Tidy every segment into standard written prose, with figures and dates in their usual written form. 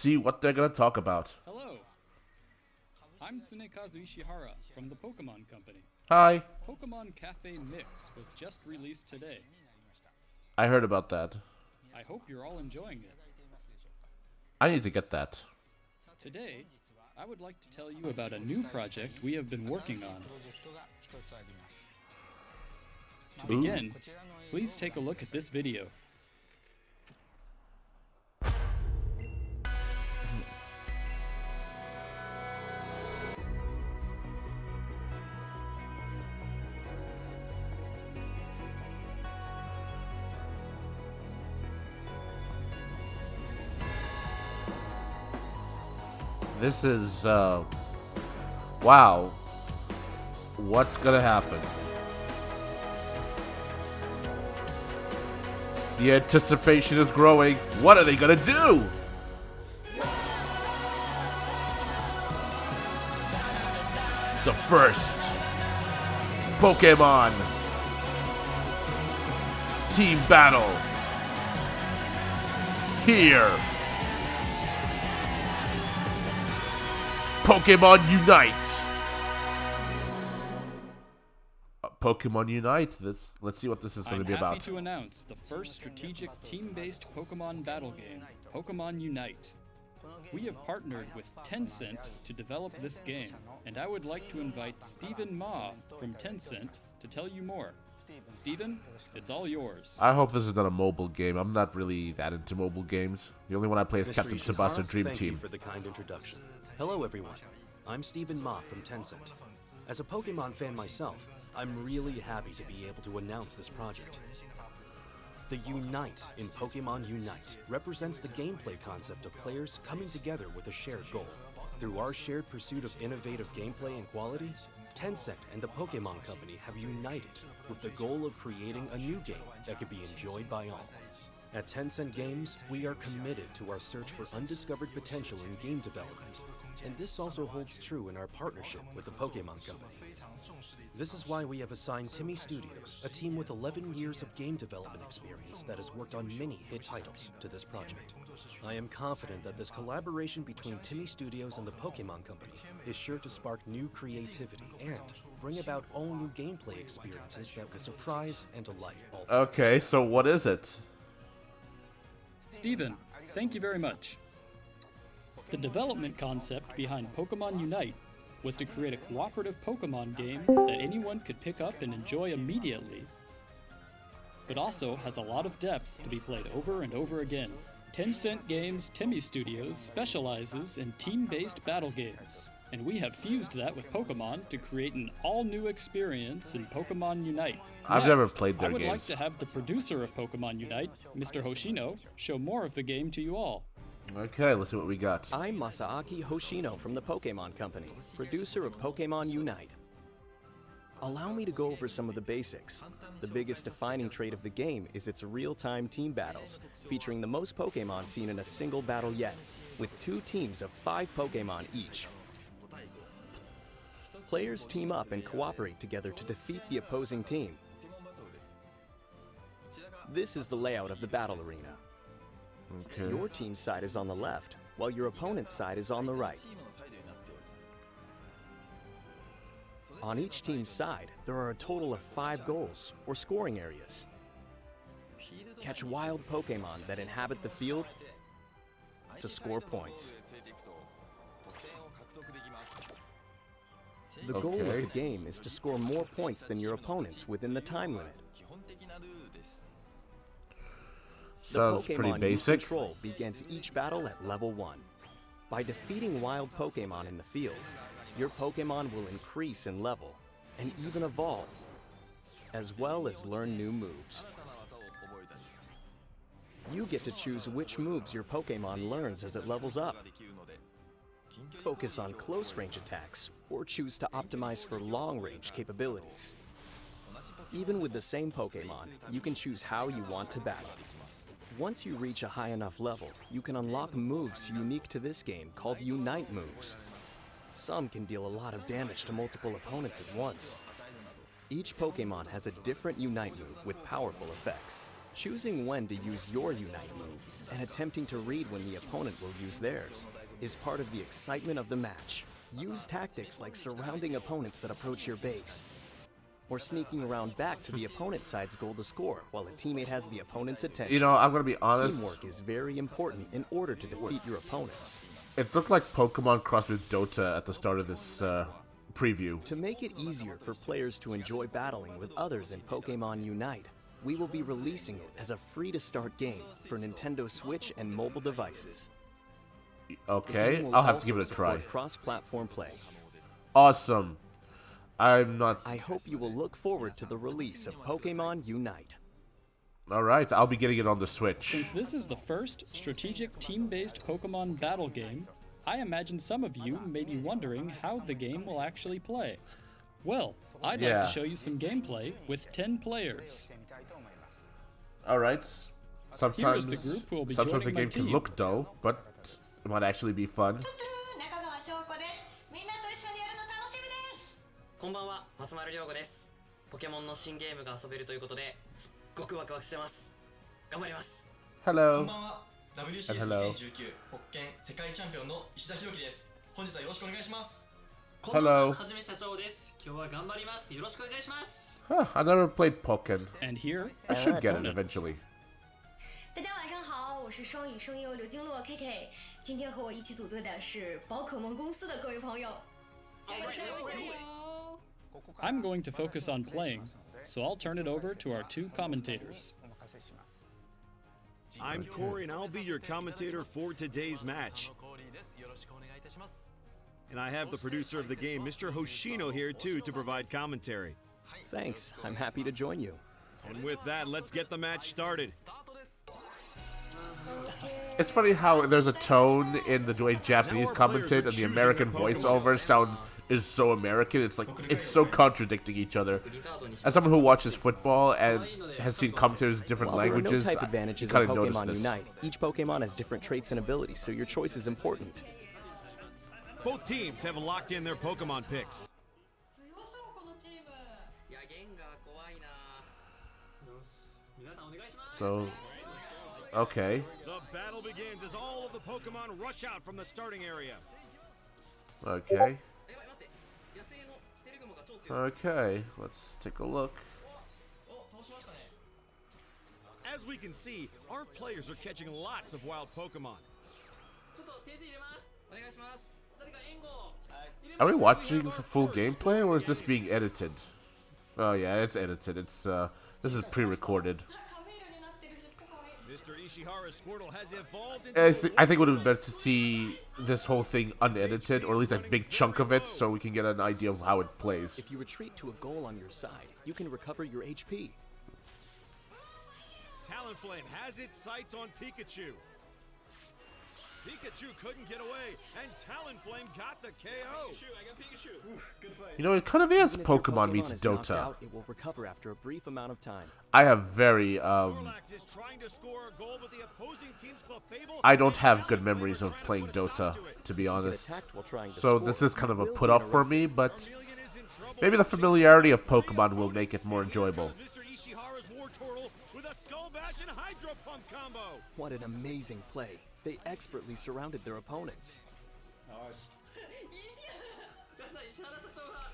see what they're gonna talk about. Hello, I'm Tsunekazu Ishihara from the Pokemon Company. Hi. Pokemon Cafe Mix was just released today. I heard about that. I hope you're all enjoying it. I need to get that. Today, I would like to tell you about a new project we have been working on. To begin, please take a look at this video. This is, wow. What's gonna happen? The anticipation is growing. What are they gonna do? The first Pokemon team battle here. Pokemon Unite. Pokemon Unite. Let's see what this is going to be about. I'm happy to announce the first strategic team-based Pokemon battle game, Pokemon Unite. We have partnered with Tencent to develop this game, and I would like to invite Stephen Ma from Tencent to tell you more. Stephen, it's all yours. I hope this is not a mobile game. I'm not really that into mobile games. The only one I play is Captain Tsubasa Dream Thank Team. you for the kind introduction. Hello, everyone. I'm Stephen Ma from Tencent. As a Pokemon fan myself, I'm really happy to be able to announce this project. The Unite in Pokemon Unite represents the gameplay concept of players coming together with a shared goal. Through our shared pursuit of innovative gameplay and quality, Tencent and the Pokemon Company have united with the goal of creating a new game that can be enjoyed by all. At Tencent Games, we are committed to our search for undiscovered potential in game development, and this also holds true in our partnership with the Pokemon Company. This is why we have assigned Timmy Studios, a team with 11 years of game development experience that has worked on many hit titles, to this project. I am confident that this collaboration between Timmy Studios and the Pokemon Company is sure to spark new creativity and bring about all new gameplay experiences that will surprise and delight all. Okay, so what is it? Stephen, thank you very much. The development concept behind Pokemon Unite was to create a cooperative Pokemon game that anyone could pick up and enjoy immediately, but also has a lot of depth to be played over and over again. Tencent Games Timmy Studios specializes in team-based battle games, and we have fused that with Pokemon to create an all-new experience in Pokemon Unite. I've never played their I would like games. to have the producer of Pokemon Unite, Mr. Hoshino, show more of the game to you all. Okay, let's see what we got. I'm Masaaki Hoshino from the Pokemon Company, producer of Pokemon Unite. Allow me to go over some of the basics. The biggest defining trait of the game is its real-time team battles, featuring the most Pokemon seen in a single battle yet, with 2 teams of 5 Pokemon each. Players team up and cooperate together to defeat the opposing team. This is the layout of the battle arena. Okay. Your team's side is on the left, while your opponent's side is on the right. On each team's side, there are a total of 5 goals, or scoring areas. Catch wild Pokemon that inhabit the field to score points. The goal of the game is to score more points than your opponents within the time limit. The Sounds pretty Pokemon you basic. control begins each battle at level 1. By defeating wild Pokemon in the field, your Pokemon will increase in level and even evolve, as well as learn new moves. You get to choose which moves your Pokemon learns as it levels up. Focus on close-range attacks or choose to optimize for long-range capabilities. Even with the same Pokemon, you can choose how you want to battle. Once you reach a high enough level, you can unlock moves unique to this game called Unite moves. Some can deal a lot of damage to multiple opponents at once. Each Pokemon has a different Unite move with powerful effects. Choosing when to use your Unite move and attempting to read when the opponent will use theirs is part of the excitement of the match. Use tactics like surrounding opponents that approach your base, or sneaking around back to the opponent's side's goal to score while a teammate has the opponent's attention. You know, I'm gonna be honest. Teamwork is very important in order to defeat your opponents. It looked like Pokemon crossed with Dota at the start of this preview. To make it easier for players to enjoy battling with others in Pokemon Unite, we will be releasing it as a free-to-start game for Nintendo Switch and mobile devices. The Okay, game will I'll have to give also it a try. support cross-platform play. Awesome. I'm not... I hope you will look forward to the release of Pokemon Unite. Alright, I'll be getting it on the Switch. Since this is the first strategic team-based Pokemon battle game, I imagine some of you may be wondering how the game will actually play. Well, I'd like Yeah. to show you some gameplay with 10 players. Alright. Sometimes, the group who will be sometimes the joining my game can team. look dull, but it might actually be fun. 中川翔子です。みんなと一緒にやるの楽しみです。こんばんは、松丸亮吾です。ポケモンの新ゲームが遊べるということで、すっごくワクワクしてます。頑張ります。こん Hello. ばんは。Hello. WCS2019 ホッケン世界チャンピオンの石田博樹です。本日はよろしくお願いします。こんばんは、 Hello. はじめ社長です。今日は頑張ります。よろしくお願いします。 Huh, I never played Pokken. And here I are should get it opponents. eventually. 大家晚上好，我是双语声优刘金洛 KK。今天和我一起组队的是宝可梦公司的各位朋友。 I'm going to focus on playing, so I'll turn it over to our two commentators. I'm Corey, and I'll be your commentator for today's match. And I have the producer of the game, Mr. Hoshino, here too to provide commentary. Thanks, I'm happy to join you. And with that, let's get the match started. It's funny how there's a tone in the way Japanese Now our players commentate are and the choosing American their Pokemon. voiceover is so American. It's like it's so contradicting each other. As someone who watches football and has seen commentators in different While there are no languages, type I advantages in kind of notice Pokemon this. Unite, each Pokemon has different traits and abilities, so your choice is important. Both teams have locked in their Pokemon picks. いや、ゲンが怖いな。よし、皆さんお願いします。 So, okay, The battle begins as all of the Pokemon rush out from the starting area. okay, やばい、待って。野生のキテレグモが超強い。 okay. Let's take a look. お、倒しましたね。 As we can see, our players are catching lots of wild Pokemon. ちょっと訂正入れます。お願いします。誰か援護。 Are we watching the full gameplay or is this being edited? Oh yeah, it's edited. It's this is pre-recorded. Mr. Ishihara's Squirtle has evolved into I think it would have been better to see this whole thing unedited, or at least a big chunk of it, so we can get an idea of how it plays. If you retreat to a goal on your side, you can recover your HP. Talonflame has its sights on Pikachu. Pikachu couldn't get away, and Talonflame got the KO. You know, it kind of is Even if your Pokemon meets is knocked Dota. out, it will recover after a brief amount of time. I have very Snorlax is trying to score a goal, but the opposing team's Clefable I don't have and good Talonflame memories are of trying to playing put a stop Dota, to it. to be honest. Attacked while trying to So score, this is kind of a will put off for interrupt. me, but Chameleon is in trouble. maybe the familiarity of Pokemon will make it more enjoyable. Mr. Ishihara's Wartortle with a Skull Bash and Hydro Pump combo. What an amazing play. They expertly surrounded their opponents. やだ、石原社長が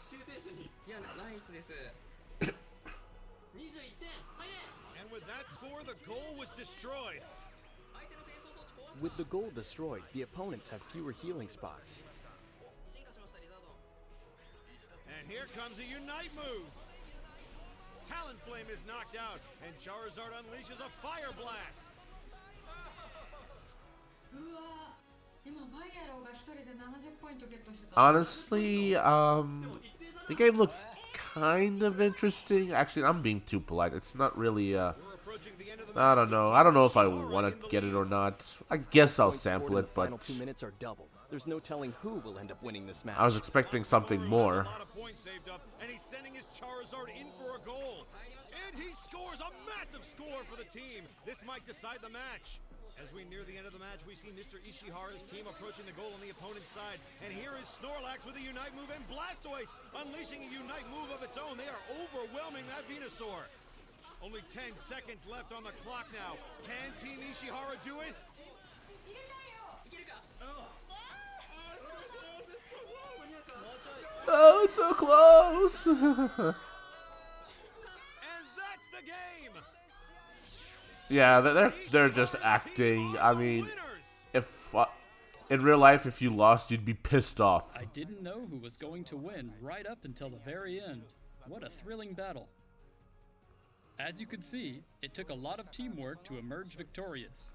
救世主に。いや、ナイスです。21点。はいね。 And with that score, the goal was destroyed. 相手の転送装置壊す。 With the goal destroyed, the opponents have fewer healing spots. 進化しました、リザードン。 And here comes a Unite move. Talonflame is knocked out, and Charizard unleashes a Fire Blast. Honestly, the game looks kind of interesting. Actually, I'm being too polite. It's not really, We're approaching the end of the I don't know. I don't know if I Ishihara want in to the get it lead. or not. I guess I'll Points scored sample in it, the final but 2 minutes are doubled. There's no telling who will end up winning this match. I was expecting something Has more. a lot of points saved up, and he's sending his Charizard in for a goal. And he scores a massive score for the team. This might decide the match. As we near the end of the match, we see Mr. Ishihara's team approaching the goal on the opponent's side. And here is Snorlax with a Unite move and Blastoise unleashing a Unite move of its own. They are overwhelming that Venusaur. Only 10 seconds left on the clock now. Can Team Ishihara do it? Oh, it's so close. And that's the game. Yeah, they're just acting. I mean, if in real life, if you lost, you'd be pissed off. I didn't know who was going to win right up until the very end. What a thrilling battle. As you could see, it took a lot of teamwork to emerge victorious.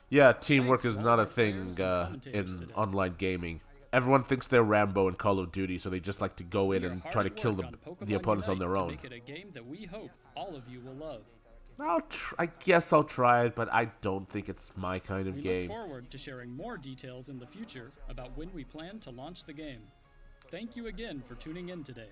Yeah, teamwork is Thanks to not all a our thing players and commentators in today. online gaming. Everyone thinks they're Rambo in Call of Duty, so they just like to go in We are and hard try to at kill work the on Pokemon opponents on Unite their to own. Make it a game that we hope all of you will love. I guess I'll try it, but I don't think it's my kind of We game. look forward to sharing more details in the future about when we plan to launch the game. Thank you again for tuning in today.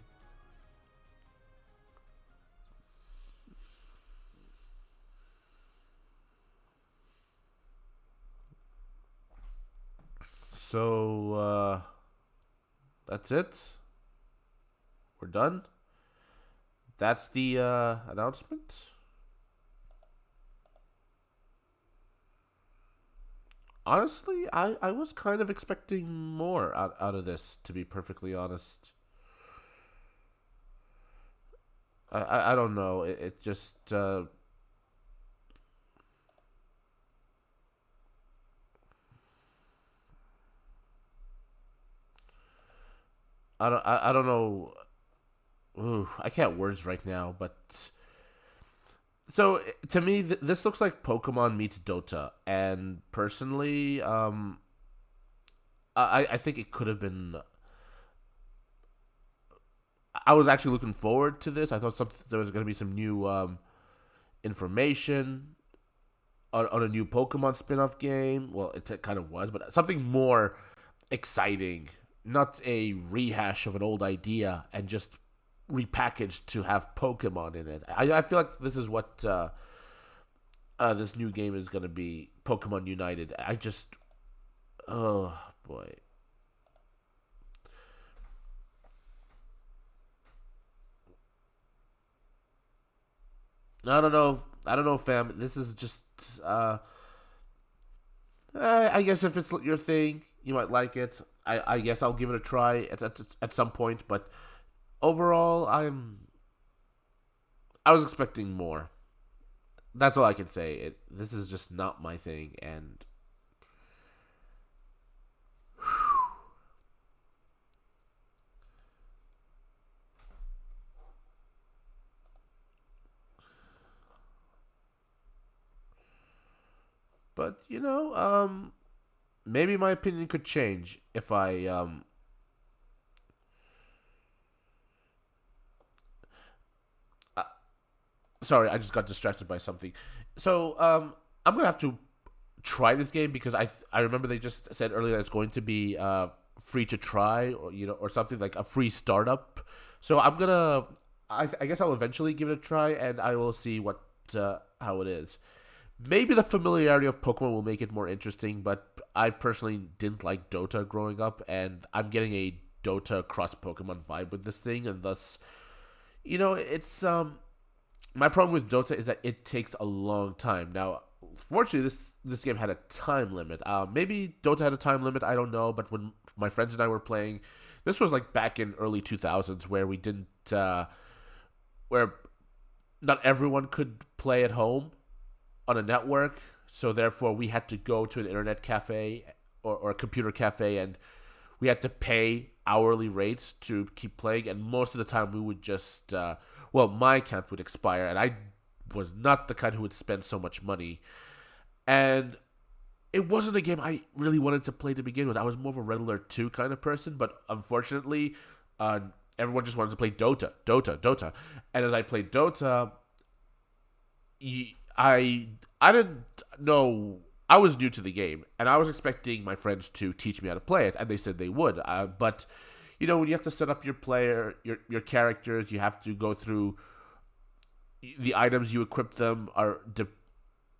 So, that's it. We're done. That's the announcement. Honestly, I was kind of expecting more out of this, to be perfectly honest. I don't know. It just I don't know. Ooh, I can't words right now, but so to me, this looks like Pokemon meets Dota, and personally, I think it could have been. I was actually looking forward to this. I thought there was going to be some new information on a new Pokemon spin-off game. Well, it kind of was, but something more exciting, not a rehash of an old idea and just repackaged to have Pokemon in it. I feel like this is what this new game is going to be, Pokemon United. Oh boy. I don't know, fam. This is just I guess if it's your thing, you might like it. I guess I'll give it a try at some point, but overall, I was expecting more. That's all I can say. This is just not my thing, and but maybe my opinion could change if I sorry, I just got distracted by something. So, I'm gonna have to try this game because I remember they just said earlier that it's going to be free to try, or or something like a free startup. So I'm gonna I guess I'll eventually give it a try, and I will see what how it is. Maybe the familiarity of Pokemon will make it more interesting, but I personally didn't like Dota growing up, and I'm getting a Dota cross Pokemon vibe with this thing, and thus, it's my problem with Dota is that it takes a long time. Now, fortunately, this game had a time limit. Maybe Dota had a time limit, I don't know, but when my friends and I were playing, this was like back in early 2000s where we didn't, where not everyone could play at home on a network, so therefore we had to go to an internet cafe or a computer cafe, and we had to pay hourly rates to keep playing, and most of the time we would just my account would expire, and I was not the kind who would spend so much money, and it wasn't a game I really wanted to play to begin with. I was more of a Red Alert 2 kind of person, but unfortunately everyone just wanted to play Dota, and as I played Dota, I didn't know. I was new to the game, and I was expecting my friends to teach me how to play it, and they said they would. But when you have to set up your your characters, you have to go through the items you equip them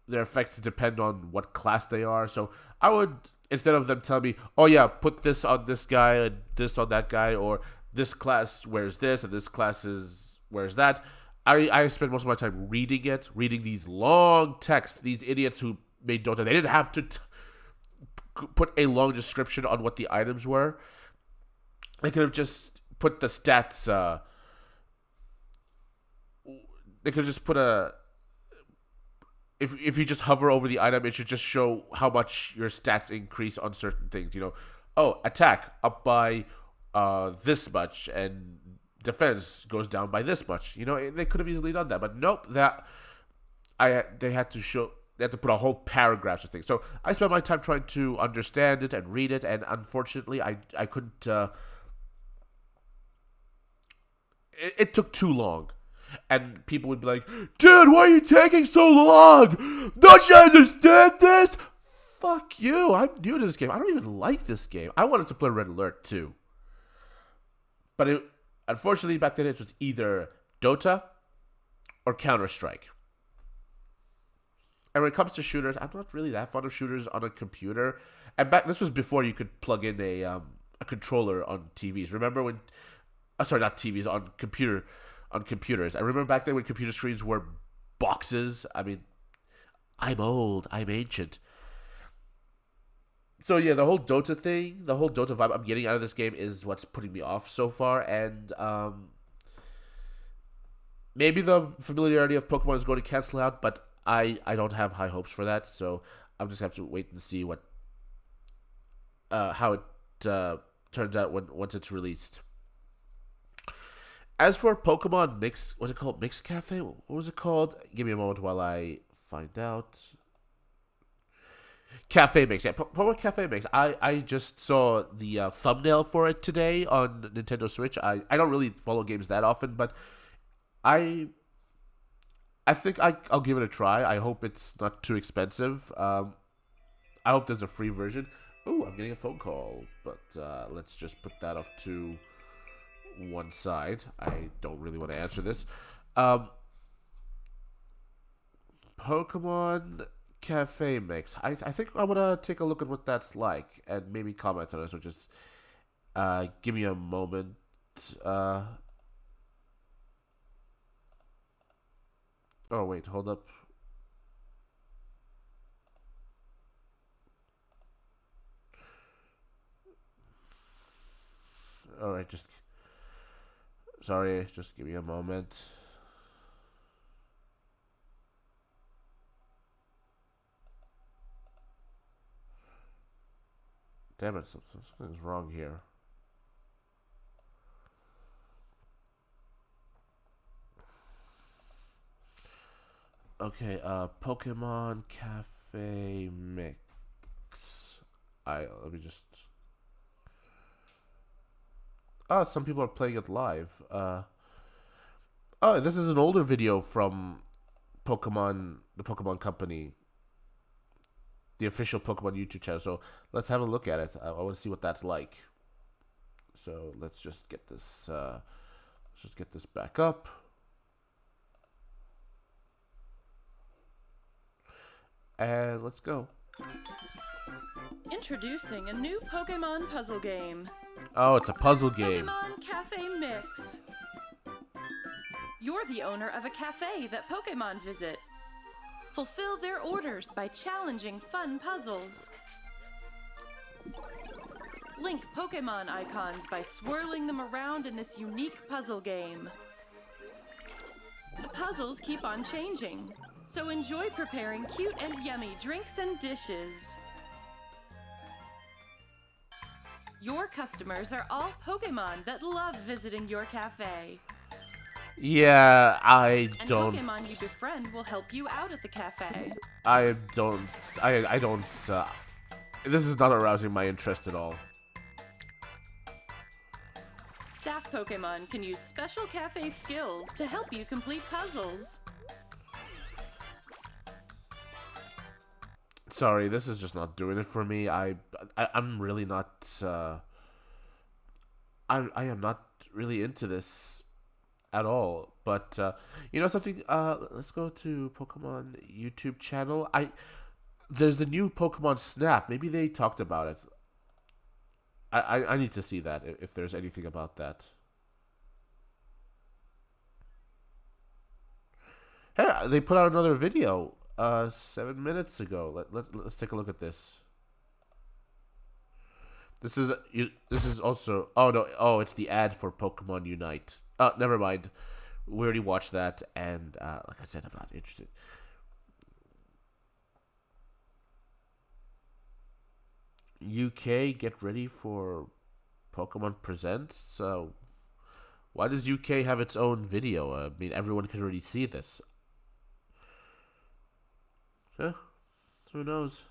their effects depend on what class they are. So I would, instead of them telling me, "Oh yeah, put this on this guy and this on that guy," or this class wears this and this class wears that, I spent most of my time reading it, reading these long texts. These idiots who made Dota, they didn't have to put a long description on what the items were. They could have just put the stats. They could just put a. If you just hover over the item, it should just show how much your stats increase on certain things. You know, oh, attack up by this much, and defense goes down by this much. You know, they could have easily done that, but nope. They had to put a whole paragraph of things. So I spent my time trying to understand it and read it, and unfortunately, I couldn't. It took too long. And people would be like, dude, why are you taking so long? Don't you understand this? Fuck you. I'm new to this game. I don't even like this game. I wanted to play Red Alert too. But unfortunately, back then it was either Dota or Counter-Strike. And when it comes to shooters, I'm not really that fond of shooters on a computer. And this was before you could plug in a controller on TVs. Remember when... sorry, not TVs, on computers. I remember back then when computer screens were boxes. I mean, I'm old. I'm ancient. So yeah, the whole Dota thing, the whole Dota vibe I'm getting out of this game is what's putting me off so far. And maybe the familiarity of Pokemon is going to cancel out, but I don't have high hopes for that. So I'm just going to have to wait and see how it turns out once it's released. As for Pokemon Mix, what's it called? Mix Cafe? What was it called? Give me a moment while I find out. Cafe Mix. Yeah, Pokemon Cafe Mix. I just saw the thumbnail for it today on Nintendo Switch. I don't really follow games that often, but I think I'll give it a try. I hope it's not too expensive. I hope there's a free version. Oh, I'm getting a phone call, but let's just put that off to one side. I don't really want to answer this. Pokemon Cafe Mix. I think I want to take a look at what that's like and maybe comment on it. So just give me a moment. Oh wait, hold up. All right, sorry, just give me a moment. Damn it, something's wrong here. Okay, Pokemon Cafe Mix. Let me just... Oh, some people are playing it live. Oh, this is an older video from Pokemon, the Pokemon Company, the official Pokemon YouTube channel. So let's have a look at it. I want to see what that's like. So let's just get this. Back up. And let's go. Introducing a new Pokemon puzzle game. Oh, it's a puzzle game. Pokemon Cafe Mix. You're the owner of a cafe that Pokemon visit. Fulfill their orders by challenging fun puzzles. Link Pokemon icons by swirling them around in this unique puzzle game. The puzzles keep on changing, so enjoy preparing cute and yummy drinks and dishes. Your customers are all Pokemon that love visiting your cafe. Yeah, I don't. And Pokemon you befriend will help you out at the cafe. I don't. This is not arousing my interest at all. Staff Pokemon can use special cafe skills to help you complete puzzles. Sorry, this is just not doing it for me. I'm really not. I am not really into this at all. But you know something? Let's go to Pokemon YouTube channel. There's the new Pokemon Snap. Maybe they talked about it. I need to see that if there's anything about that. Hey, they put out another video 7 minutes ago. Let's take a look at this. This is also, oh no, oh, it's the ad for Pokemon Unite. Oh, never mind. We already watched that, and like I said, I'm not interested. UK, get ready for Pokemon Presents. So, why does UK have its own video? I mean, everyone can already see this. Huh? Who knows?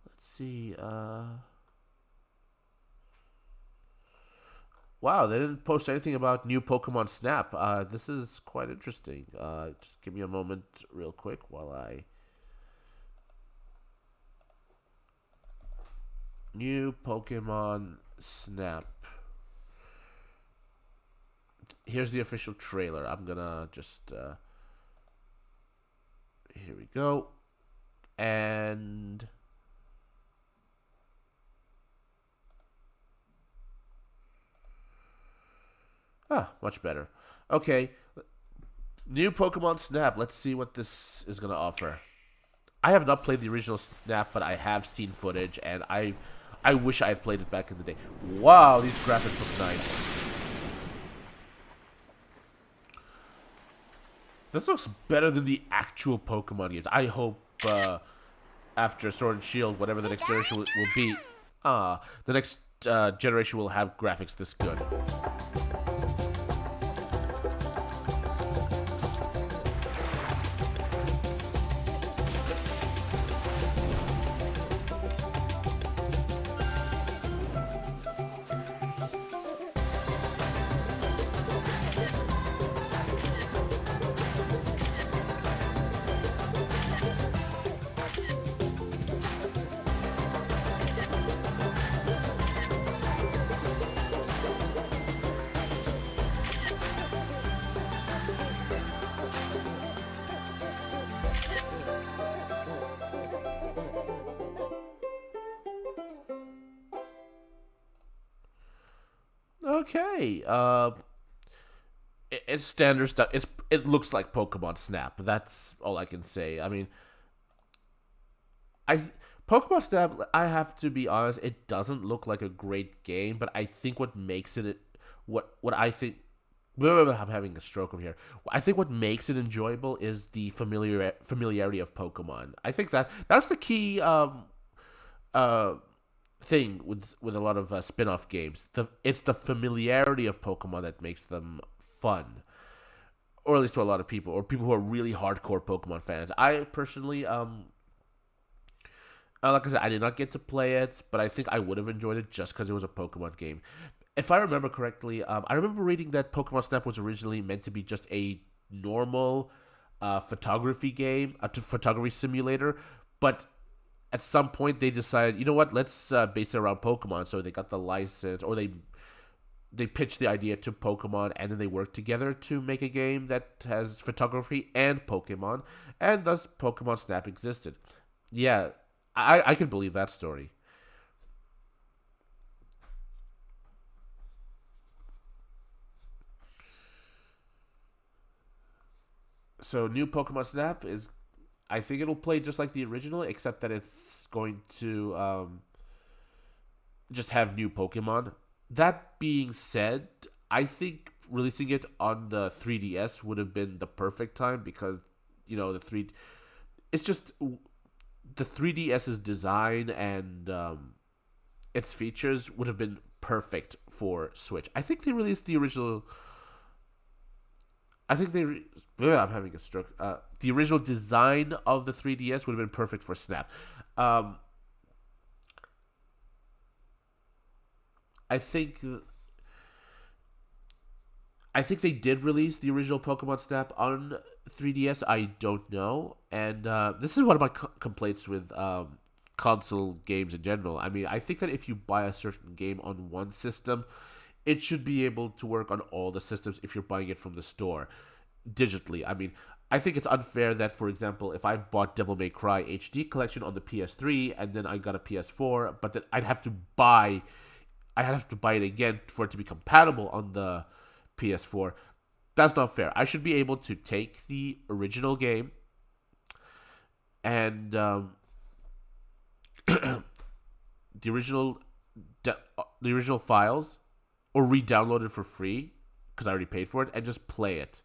Let's see. Wow, they didn't post anything about new Pokemon Snap. This is quite interesting. Just give me a moment real quick while I... New Pokemon Snap. Here's the official trailer. I'm gonna just... here we go. And... Ah, much better. Okay. New Pokemon Snap. Let's see what this is going to offer. I have not played the original Snap, but I have seen footage, and I wish I had played it back in the day. Wow, these graphics look nice. This looks better than the actual Pokemon games. I hope after Sword and Shield, whatever the next generation will be, the next generation will have graphics this good. Okay, it's standard stuff. It looks like Pokemon Snap. That's all I can say. I mean, Pokemon Snap, I have to be honest, it doesn't look like a great game, but I think what makes it what I think I'm having a stroke over here. I think what makes it enjoyable is the familiarity of Pokemon. I think that's the key thing with a lot of spin-off games. It's the familiarity of Pokemon that makes them fun, or at least to a lot of people, or people who are really hardcore Pokemon fans. I personally, like I said, I did not get to play it, but I think I would have enjoyed it just because it was a Pokemon game. If I remember correctly, I remember reading that Pokemon Snap was originally meant to be just a normal photography game, a photography simulator, but at some point they decided, you know what, let's base it around Pokemon. So they got the license, or they pitched the idea to Pokemon, and then they worked together to make a game that has photography and Pokemon, and thus Pokemon Snap existed. Yeah, I can believe that story. So new Pokemon Snap is, I think it'll play just like the original, except that it's going to just have new Pokemon. That being said, I think releasing it on the 3DS would have been the perfect time, because, you know, it's just the 3DS's design and its features would have been perfect for Switch. I think they released the original. I'm having a stroke. The original design of the 3DS would have been perfect for Snap. I think they did release the original Pokemon Snap on 3DS. I don't know, and this is one of my complaints with console games in general. I mean, I think that if you buy a certain game on one system, it should be able to work on all the systems if you're buying it from the store digitally. I mean, I think it's unfair that, for example, if I bought Devil May Cry HD Collection on the PS3 and then I got a PS4, but then I'd have to buy it again for it to be compatible on the PS4. That's not fair. I should be able to take the original game and the original files, or re-download it for free because I already paid for it, and just play it.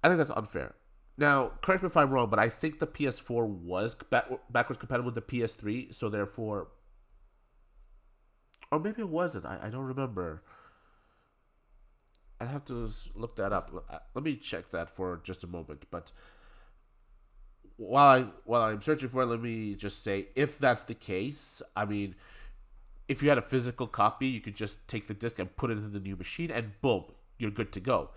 I think that's unfair. Now, correct me if I'm wrong, but I think the PS4 was backwards compatible with the PS3, so therefore, or maybe it wasn't. I don't remember. I'd have to look that up. Let me check that for just a moment. But while I'm searching for it, let me just say, if that's the case, I mean, if you had a physical copy, you could just take the disc and put it into the new machine, and boom, you're good to go.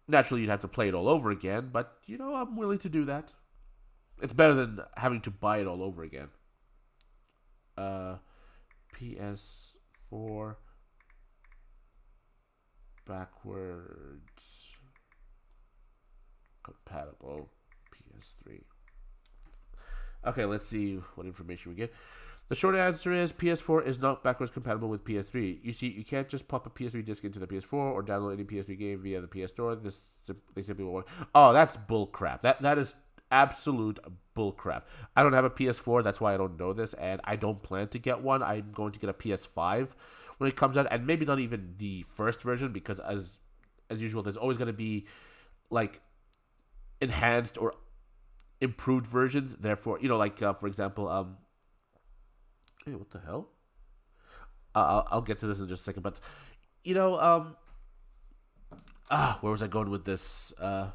Naturally, you'd have to play it all over again, but, you know, I'm willing to do that. It's better than having to buy it all over again. PS4 backwards compatible PS3. Okay, let's see what information we get. The short answer is PS4 is not backwards compatible with PS3. You see, you can't just pop a PS3 disc into the PS4 or download any PS3 game via the PS Store. They simply won't work. Oh, that's bullcrap. That is absolute bullcrap. I don't have a PS4, that's why I don't know this, and I don't plan to get one. I'm going to get a PS5 when it comes out, and maybe not even the first version, because as usual, there's always going to be like enhanced or improved versions. Therefore, you know, like for example, hey, what the hell? I'll get to this in just a second, but you know, where was I going with this? Yeah,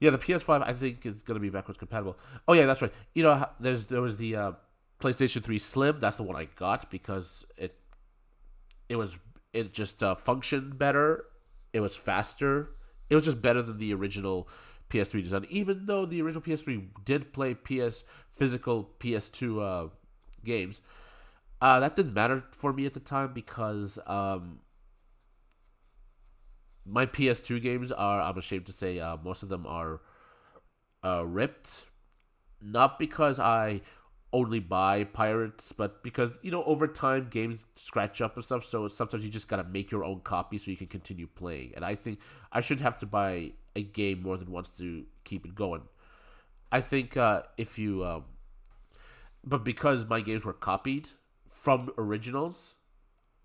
the PS5 I think is going to be backwards compatible. Oh yeah, that's right. You know, there was the PlayStation 3 Slim. That's the one I got because it just functioned better. It was faster. It was just better than the original PS3 design. Even though the original PS3 did play physical PS2 games, that didn't matter for me at the time because my PS2 games are, I'm ashamed to say, most of them are ripped. Not because I only buy pirates, but because, you know, over time games scratch up and stuff, so sometimes you just gotta make your own copy so you can continue playing. And I think I should have to buy a game more than once to keep it going. I think if you... but because my games were copied from originals,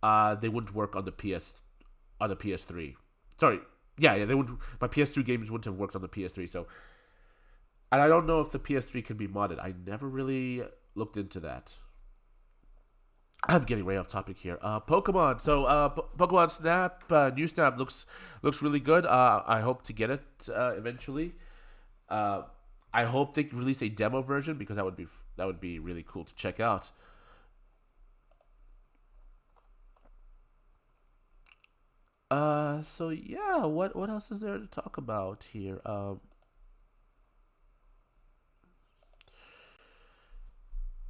they wouldn't work on the PS3. Sorry, yeah, they would. My PS2 games wouldn't have worked on the PS3. So, and I don't know if the PS3 can be modded. I never really looked into that. I'm getting way off topic here. Pokemon. So, Pokemon Snap, New Snap looks really good. I hope to get it eventually. I hope they release a demo version because that would be really cool to check out. So yeah, what else is there to talk about here?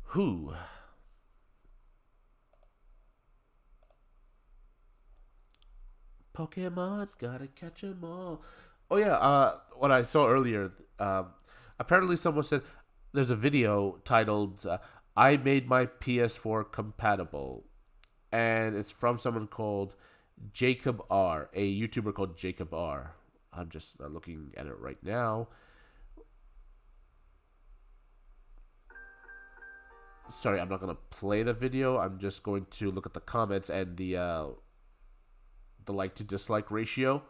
Who? Pokemon, gotta catch 'em all. Oh yeah, what I saw earlier, apparently someone said there's a video titled I made my PS4 compatible, and it's from someone called Jacob R, a YouTuber called Jacob R. I'm just looking at it right now. Sorry, I'm not going to play the video. I'm just going to look at the comments and the like to dislike ratio,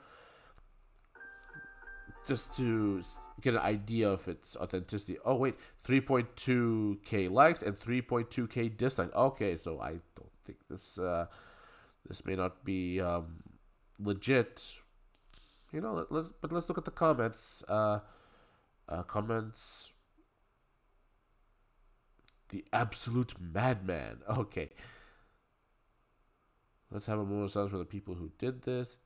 just to get an idea of its authenticity. Oh wait, 3.2k likes and 3.2k dislikes. Okay, so I don't think this may not be legit. You know, let's look at the comments. Comments. The absolute madman. Okay. Let's have a moment of silence for the people who did this.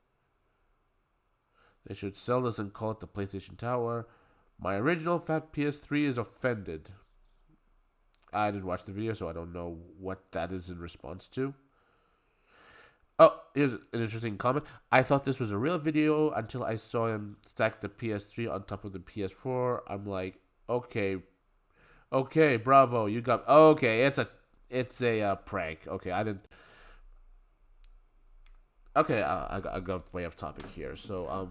They should sell this and call it the PlayStation Tower. My original fat PS3 is offended. I didn't watch the video, so I don't know what that is in response to. Oh, here's an interesting comment. I thought this was a real video until I saw him stack the PS3 on top of the PS4. I'm like, okay, bravo, you got. Okay, it's a prank. Okay, I didn't. Okay, I got way off topic here. So